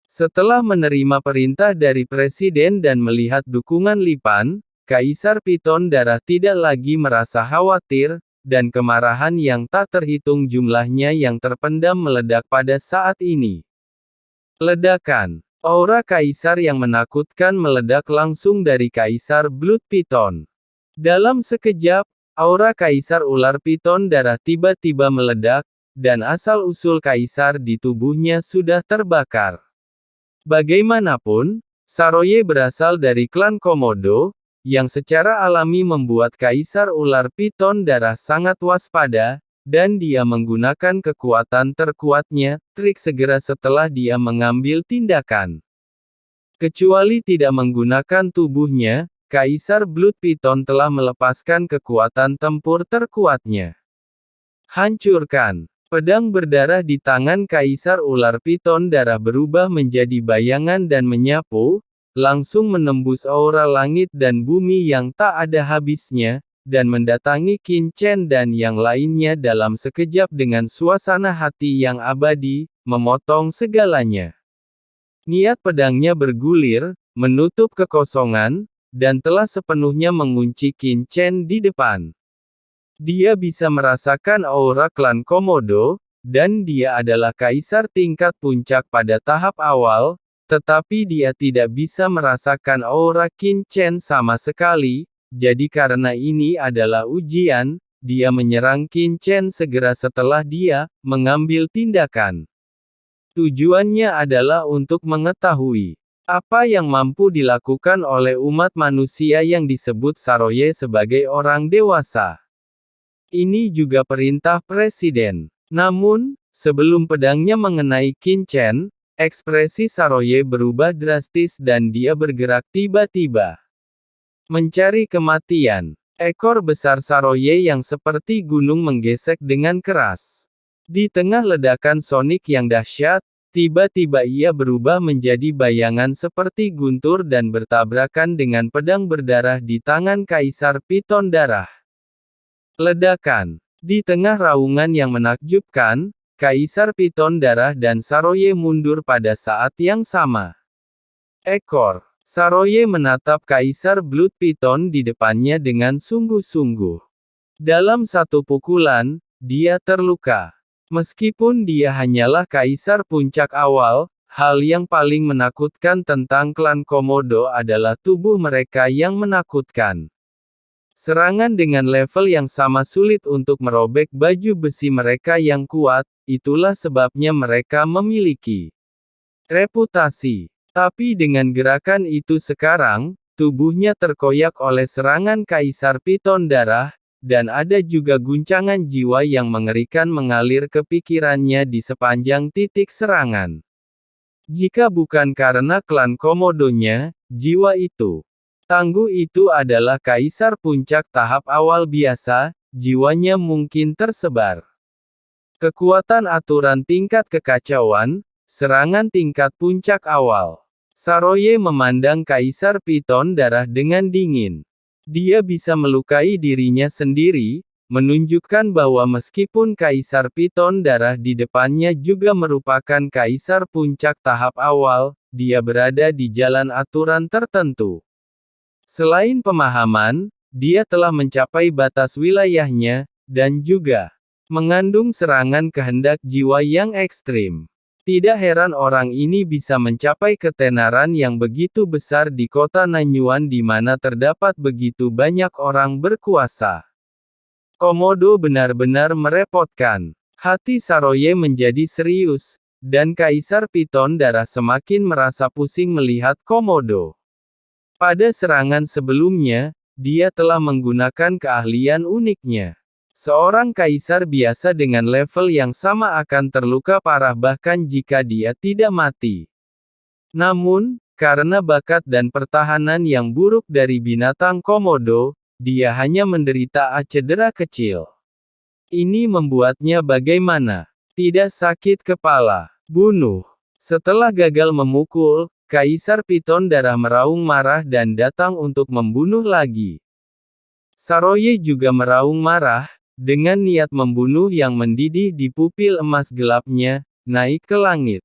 Setelah menerima perintah dari presiden dan melihat dukungan Lipan, Kaisar Piton Darah tidak lagi merasa khawatir, dan kemarahan yang tak terhitung jumlahnya yang terpendam meledak pada saat ini. Ledakan. Aura Kaisar yang menakutkan meledak langsung dari Kaisar Blood Piton. Dalam sekejap, aura Kaisar Ular Piton Darah tiba-tiba meledak, dan asal-usul Kaisar di tubuhnya sudah terbakar. Bagaimanapun, Saroye berasal dari klan Komodo, yang secara alami membuat Kaisar Ular Piton Darah sangat waspada, dan dia menggunakan kekuatan terkuatnya, trik segera setelah dia mengambil tindakan. Kecuali tidak menggunakan tubuhnya, Kaisar Blood Piton telah melepaskan kekuatan tempur terkuatnya. Hancurkan. Pedang berdarah di tangan Kaisar Ular Piton Darah berubah menjadi bayangan dan menyapu, langsung menembus aura langit dan bumi yang tak ada habisnya, dan mendatangi Qin Chen dan yang lainnya dalam sekejap dengan suasana hati yang abadi, memotong segalanya. Niat pedangnya bergulir, menutup kekosongan, dan telah sepenuhnya mengunci Qin Chen di depan. Dia bisa merasakan aura klan Komodo, dan dia adalah kaisar tingkat puncak pada tahap awal, tetapi dia tidak bisa merasakan aura Qin Chen sama sekali. Jadi karena ini adalah ujian, dia menyerang Qin Chen segera setelah dia mengambil tindakan. Tujuannya adalah untuk mengetahui apa yang mampu dilakukan oleh umat manusia yang disebut Saroye sebagai orang dewasa. Ini juga perintah presiden. Namun, sebelum pedangnya mengenai Qin Chen, ekspresi Saroye berubah drastis dan dia bergerak tiba-tiba. Mencari kematian. Ekor besar Saroye yang seperti gunung menggesek dengan keras. Di tengah ledakan sonik yang dahsyat, tiba-tiba ia berubah menjadi bayangan seperti guntur dan bertabrakan dengan pedang berdarah di tangan Kaisar Piton Darah. Ledakan. Di tengah raungan yang menakjubkan, Kaisar Piton Darah dan Saroye mundur pada saat yang sama. Ekor Saroye menatap Kaisar Blood Piton di depannya dengan sungguh-sungguh. Dalam satu pukulan, dia terluka. Meskipun dia hanyalah Kaisar puncak awal, hal yang paling menakutkan tentang klan Komodo adalah tubuh mereka yang menakutkan. Serangan dengan level yang sama sulit untuk merobek baju besi mereka yang kuat, itulah sebabnya mereka memiliki reputasi. Tapi dengan gerakan itu sekarang, tubuhnya terkoyak oleh serangan Kaisar Piton Darah, dan ada juga guncangan jiwa yang mengerikan mengalir ke pikirannya di sepanjang titik serangan. Jika bukan karena klan Komodonya, jiwa itu tangguh itu adalah Kaisar puncak tahap awal biasa, jiwanya mungkin tersebar. Kekuatan aturan tingkat kekacauan, serangan tingkat puncak awal. Saroye memandang Kaisar Piton Darah dengan dingin. Dia bisa melukai dirinya sendiri, menunjukkan bahwa meskipun Kaisar Piton Darah di depannya juga merupakan Kaisar puncak tahap awal, dia berada di jalan aturan tertentu. Selain pemahaman, dia telah mencapai batas wilayahnya, dan juga mengandung serangan kehendak jiwa yang ekstrim. Tidak heran orang ini bisa mencapai ketenaran yang begitu besar di kota Nanyuan di mana terdapat begitu banyak orang berkuasa. Komodo benar-benar merepotkan. Hati Saroye menjadi serius, dan Kaisar Piton Darah semakin merasa pusing melihat Komodo. Pada serangan sebelumnya, dia telah menggunakan keahlian uniknya. Seorang kaisar biasa dengan level yang sama akan terluka parah bahkan jika dia tidak mati. Namun, karena bakat dan pertahanan yang buruk dari binatang Komodo, dia hanya menderita cedera kecil. Ini membuatnya bagaimana? Tidak sakit kepala. Bunuh. Setelah gagal memukul, Kaisar Piton Darah meraung marah dan datang untuk membunuh lagi. Saroye juga meraung marah, dengan niat membunuh yang mendidih di pupil emas gelapnya, naik ke langit.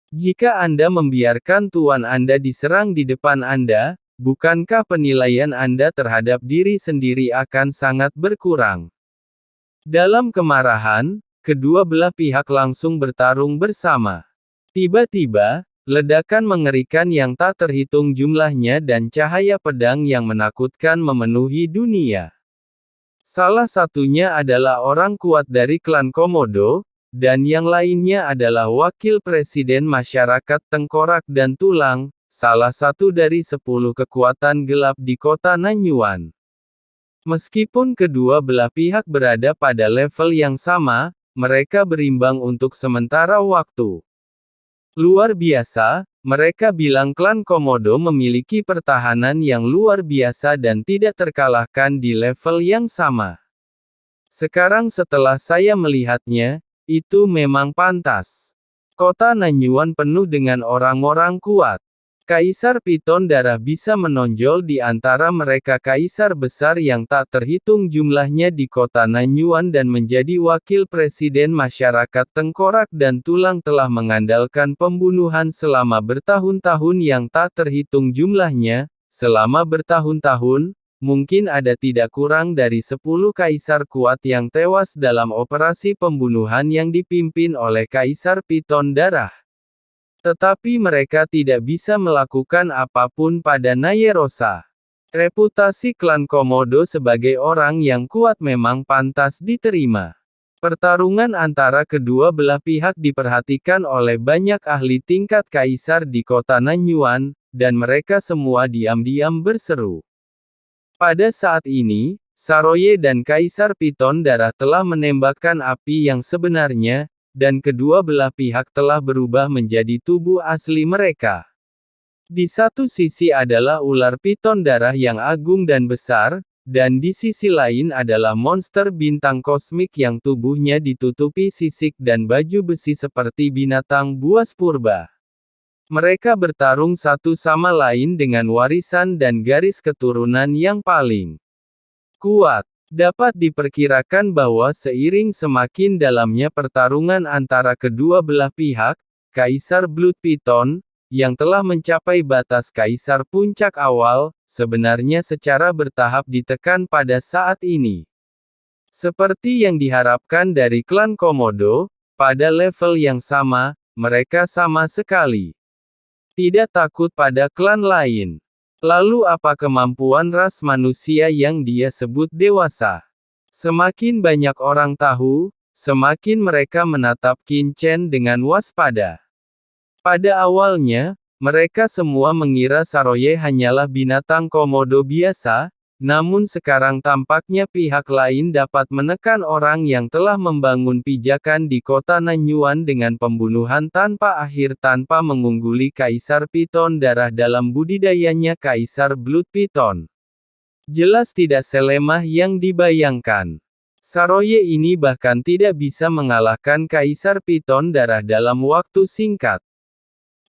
Jika Anda membiarkan Tuan Anda diserang di depan Anda, bukankah penilaian Anda terhadap diri sendiri akan sangat berkurang? Dalam kemarahan, kedua belah pihak langsung bertarung bersama. Tiba-tiba, ledakan mengerikan yang tak terhitung jumlahnya dan cahaya pedang yang menakutkan memenuhi dunia. Salah satunya adalah orang kuat dari klan Komodo, dan yang lainnya adalah wakil presiden masyarakat tengkorak dan tulang, salah satu dari 10 kekuatan gelap di kota Nanyuan. Meskipun kedua belah pihak berada pada level yang sama, mereka berimbang untuk sementara waktu. Luar biasa, mereka bilang klan Komodo memiliki pertahanan yang luar biasa dan tidak terkalahkan di level yang sama. Sekarang setelah saya melihatnya, itu memang pantas. Kota Nanyuan penuh dengan orang-orang kuat. Kaisar Piton Darah bisa menonjol di antara mereka, kaisar besar yang tak terhitung jumlahnya di kota Nanyuan dan menjadi wakil presiden masyarakat tengkorak dan tulang telah mengandalkan pembunuhan selama bertahun-tahun yang tak terhitung jumlahnya, selama bertahun-tahun, mungkin ada tidak kurang dari 10 kaisar kuat yang tewas dalam operasi pembunuhan yang dipimpin oleh Kaisar Piton Darah. Tetapi mereka tidak bisa melakukan apapun pada Nayerosa. Reputasi klan Komodo sebagai orang yang kuat memang pantas diterima. Pertarungan antara kedua belah pihak diperhatikan oleh banyak ahli tingkat kaisar di kota Nanyuan, dan mereka semua diam-diam berseru. Pada saat ini, Saroye dan Kaisar Piton Darah telah menembakkan api yang sebenarnya, dan kedua belah pihak telah berubah menjadi tubuh asli mereka. Di satu sisi adalah ular piton darah yang agung dan besar, dan di sisi lain adalah monster bintang kosmik yang tubuhnya ditutupi sisik dan baju besi seperti binatang buas purba. Mereka bertarung satu sama lain dengan warisan dan garis keturunan yang paling kuat. Dapat diperkirakan bahwa seiring semakin dalamnya pertarungan antara kedua belah pihak, Kaisar Blood Python, yang telah mencapai batas Kaisar Puncak awal, sebenarnya secara bertahap ditekan pada saat ini. Seperti yang diharapkan dari klan Komodo, pada level yang sama, mereka sama sekali tidak takut pada klan lain. Lalu apa kemampuan ras manusia yang dia sebut dewasa? Semakin banyak orang tahu, semakin mereka menatap Qin Chen dengan waspada. Pada awalnya, mereka semua mengira Saroye hanyalah binatang Komodo biasa, namun sekarang tampaknya pihak lain dapat menekan orang yang telah membangun pijakan di kota Nanyuan dengan pembunuhan tanpa akhir tanpa mengungguli Kaisar Piton Darah dalam budidayanya Kaisar Blood Python. Jelas tidak selemah yang dibayangkan. Saroye ini bahkan tidak bisa mengalahkan Kaisar Piton Darah dalam waktu singkat.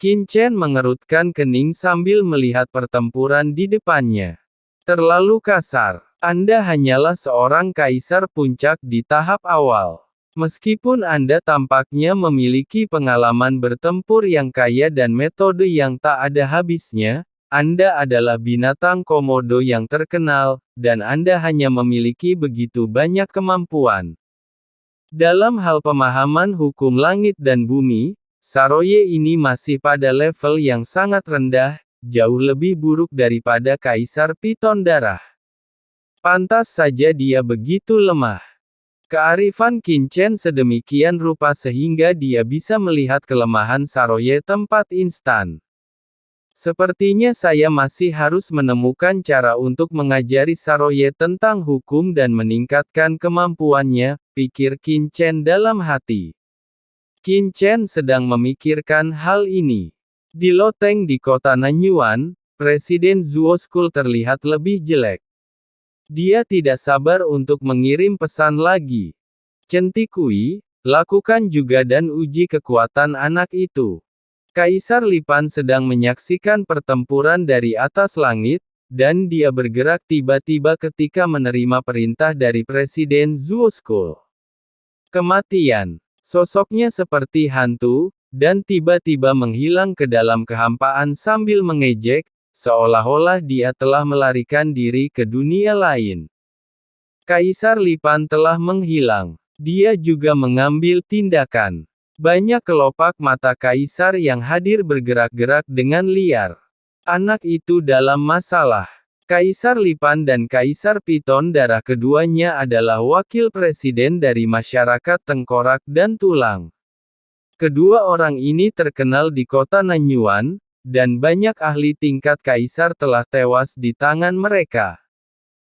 Qin Chen mengerutkan kening sambil melihat pertempuran di depannya. Terlalu kasar. Anda hanyalah seorang kaisar puncak di tahap awal. Meskipun Anda tampaknya memiliki pengalaman bertempur yang kaya dan metode yang tak ada habisnya, Anda adalah binatang Komodo yang terkenal, dan Anda hanya memiliki begitu banyak kemampuan. Dalam hal pemahaman hukum langit dan bumi, Saroye ini masih pada level yang sangat rendah, jauh lebih buruk daripada Kaisar Piton Darah. Pantas saja dia begitu lemah. Kearifan Qin Chen sedemikian rupa sehingga dia bisa melihat kelemahan Saroye tempat instan. Sepertinya saya masih harus menemukan cara untuk mengajari Saroye tentang hukum dan meningkatkan kemampuannya, pikir Qin Chen dalam hati. Qin Chen sedang memikirkan hal ini. Di loteng di kota Nanyuan, Presiden Zuo School terlihat lebih jelek. Dia tidak sabar untuk mengirim pesan lagi. Centikui, lakukan juga dan uji kekuatan anak itu. Kaisar Lipan sedang menyaksikan pertempuran dari atas langit, dan dia bergerak tiba-tiba ketika menerima perintah dari Presiden Zuo School. Kematian. Sosoknya seperti hantu, dan tiba-tiba menghilang ke dalam kehampaan sambil mengejek, seolah-olah dia telah melarikan diri ke dunia lain. Kaisar Lipan telah menghilang. Dia juga mengambil tindakan. Banyak kelopak mata kaisar yang hadir bergerak-gerak dengan liar. Anak itu dalam masalah. Kaisar Lipan dan Kaisar Piton Darah keduanya adalah wakil presiden dari masyarakat tengkorak dan tulang. Kedua orang ini terkenal di kota Nanyuan, dan banyak ahli tingkat kaisar telah tewas di tangan mereka.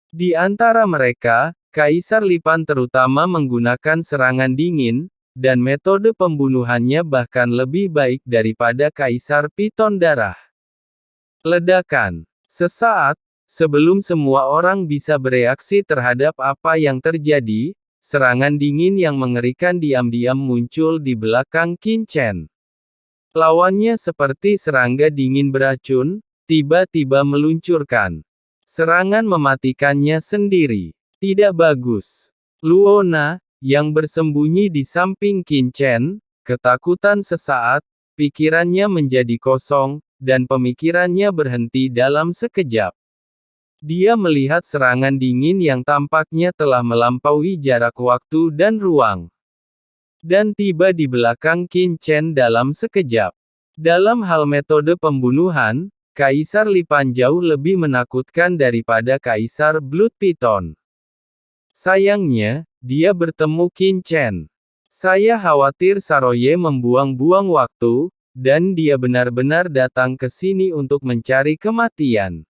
Di antara mereka, Kaisar Lipan terutama menggunakan serangan dingin, dan metode pembunuhannya bahkan lebih baik daripada Kaisar Piton Darah. Ledakan. Sesaat, sebelum semua orang bisa bereaksi terhadap apa yang terjadi, serangan dingin yang mengerikan diam-diam muncul di belakang Qin Chen. Lawannya seperti serangga dingin beracun, tiba-tiba meluncurkan serangan mematikannya sendiri. Tidak bagus. Luona, yang bersembunyi di samping Qin Chen, ketakutan sesaat, pikirannya menjadi kosong, dan pemikirannya berhenti dalam sekejap. Dia melihat serangan dingin yang tampaknya telah melampaui jarak waktu dan ruang. Dan tiba di belakang Qin Chen dalam sekejap. Dalam hal metode pembunuhan, Kaisar Lipan jauh lebih menakutkan daripada Kaisar Blood Piton. Sayangnya, dia bertemu Qin Chen. Saya khawatir Saroye membuang-buang waktu, dan dia benar-benar datang ke sini untuk mencari kematian.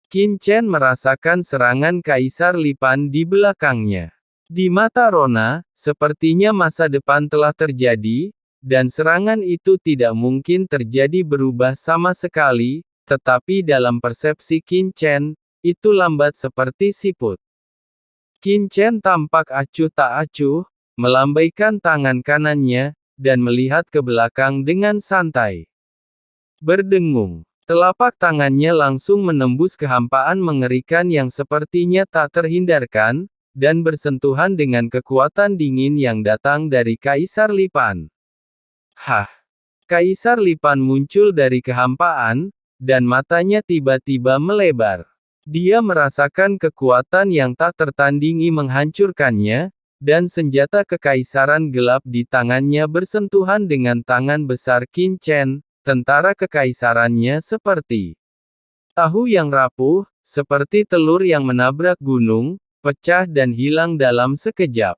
Qin Chen merasakan serangan Kaisar Lipan di belakangnya. Di mata Rona, sepertinya masa depan telah terjadi, dan serangan itu tidak mungkin terjadi berubah sama sekali, tetapi dalam persepsi Qin Chen, itu lambat seperti siput. Qin Chen tampak acuh tak acuh, melambaikan tangan kanannya, dan melihat ke belakang dengan santai. Berdengung. Telapak tangannya langsung menembus kehampaan mengerikan yang sepertinya tak terhindarkan, dan bersentuhan dengan kekuatan dingin yang datang dari Kaisar Lipan. Hah! Kaisar Lipan muncul dari kehampaan, dan matanya tiba-tiba melebar. Dia merasakan kekuatan yang tak tertandingi menghancurkannya, dan senjata kekaisaran gelap di tangannya bersentuhan dengan tangan besar Qin Chen. Tentara kekaisarannya seperti tahu yang rapuh, seperti telur yang menabrak gunung, pecah dan hilang dalam sekejap.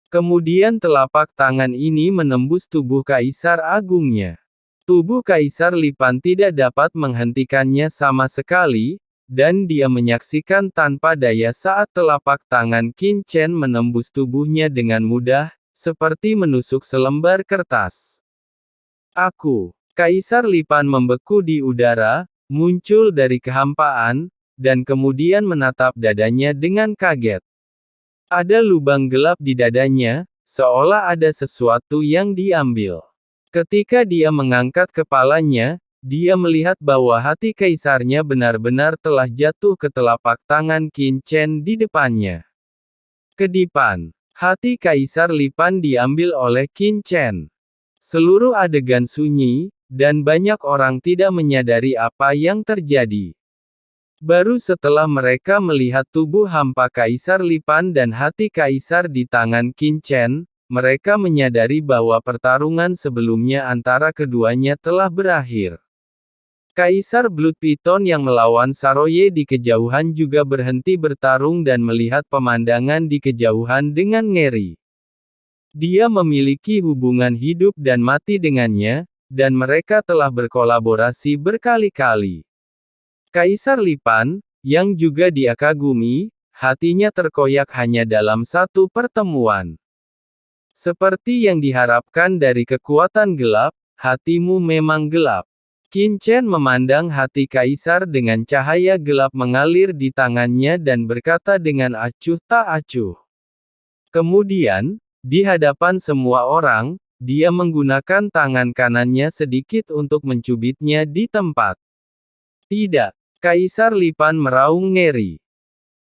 Kemudian telapak tangan ini menembus tubuh Kaisar Agungnya. Tubuh Kaisar Lipan tidak dapat menghentikannya sama sekali, dan dia menyaksikan tanpa daya saat telapak tangan Qin Chen menembus tubuhnya dengan mudah, seperti menusuk selembar kertas. Kaisar Lipan membeku di udara, muncul dari kehampaan, dan kemudian menatap dadanya dengan kaget. Ada lubang gelap di dadanya, seolah ada sesuatu yang diambil. Ketika dia mengangkat kepalanya, dia melihat bahwa hati kaisarnya benar-benar telah jatuh ke telapak tangan Qin Chen di depannya. Kedipan. Hati Kaisar Lipan diambil oleh Qin Chen. Seluruh adegan sunyi, dan banyak orang tidak menyadari apa yang terjadi. Baru setelah mereka melihat tubuh hampa Kaisar Lipan dan hati Kaisar di tangan Qin Chen, mereka menyadari bahwa pertarungan sebelumnya antara keduanya telah berakhir. Kaisar Blood Piton yang melawan Saroye di kejauhan juga berhenti bertarung dan melihat pemandangan di kejauhan dengan ngeri. Dia memiliki hubungan hidup dan mati dengannya, dan mereka telah berkolaborasi berkali-kali. Kaisar Lipan, yang juga dia kagumi, hatinya terkoyak hanya dalam satu pertemuan. Seperti yang diharapkan dari kekuatan gelap, hatimu memang gelap. Qin Chen memandang hati Kaisar dengan cahaya gelap mengalir di tangannya dan berkata dengan acuh tak acuh. Kemudian, di hadapan semua orang, dia menggunakan tangan kanannya sedikit untuk mencubitnya di tempat. Tidak. Kaisar Lipan meraung ngeri.